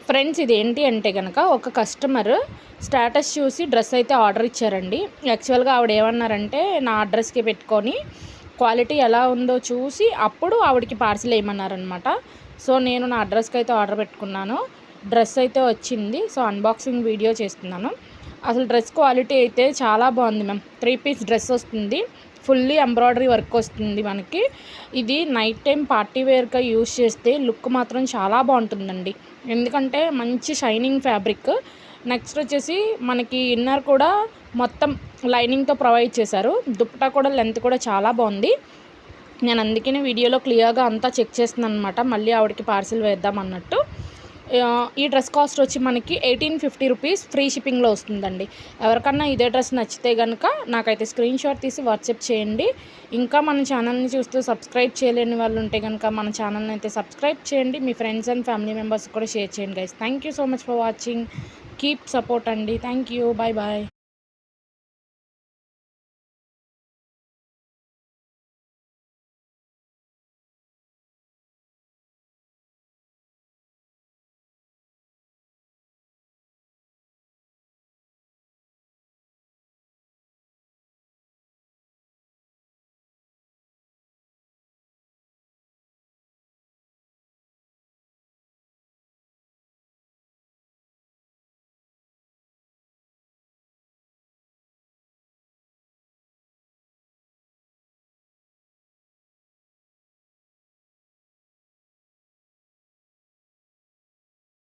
Friends ఇది ఏంటి అంటే కనుక ఒక కస్టమర్ స్టేటస్ చూసి డ్రెస్ అయితే ఆర్డర్ ఇచ్చారండి. యాక్చువల్గా ఆవిడ ఏమన్నారంటే నా అడ్రస్కి పెట్టుకొని క్వాలిటీ ఎలా ఉందో చూసి అప్పుడు ఆవిడకి పార్సిల్ వేయమన్నారనమాట. సో నేను నా అడ్రస్కి అయితే ఆర్డర్ పెట్టుకున్నాను. డ్రెస్ అయితే వచ్చింది. సో అన్బాక్సింగ్ వీడియో చేస్తున్నాను. అసలు డ్రెస్ క్వాలిటీ అయితే చాలా బాగుంది మ్యామ్. 3 పీస్ డ్రెస్ వస్తుంది. ఫుల్లీ ఎంబ్రాయిడరీ వర్క్ వస్తుంది మనకి. ఇది నైట్ టైం పార్టీ వేర్గా యూజ్ చేస్తే లుక్ మాత్రం చాలా బాగుంటుందండి. ఎందుకంటే మంచి షైనింగ్ ఫ్యాబ్రిక్. నెక్స్ట్ వచ్చేసి మనకి ఇన్నర్ కూడా మొత్తం లైనింగ్తో ప్రొవైడ్ చేశారు. దుప్పటా కూడా లెంత్ కూడా చాలా బాగుంది. నేను అందుకనే వీడియోలో క్లియర్గా అంతా చెక్ చేస్తున్నాను అనమాట, మళ్ళీ ఆవిడకి పార్సిల్ వేద్దాం అన్నట్టు. ఈ డ్రెస్ కాస్ట్ వచ్చి మనకి 1850 రూపీస్ ఫ్రీ షిప్పింగ్లో వస్తుందండి. ఎవరికన్నా ఇదే డ్రెస్ నచ్చితే కనుక నాకైతే స్క్రీన్ షాట్ తీసి వాట్సాప్ చేయండి. ఇంకా మన ఛానల్ని చూస్తూ సబ్స్క్రైబ్ చేయలేని వాళ్ళు ఉంటే కనుక మన ఛానల్ని అయితే సబ్స్క్రైబ్ చేయండి. మీ ఫ్రెండ్స్ అండ్ ఫ్యామిలీ మెంబర్స్ కూడా షేర్ చేయండి guys. Thank you so much for watching. Keep support అండి. Thank you. Bye bye.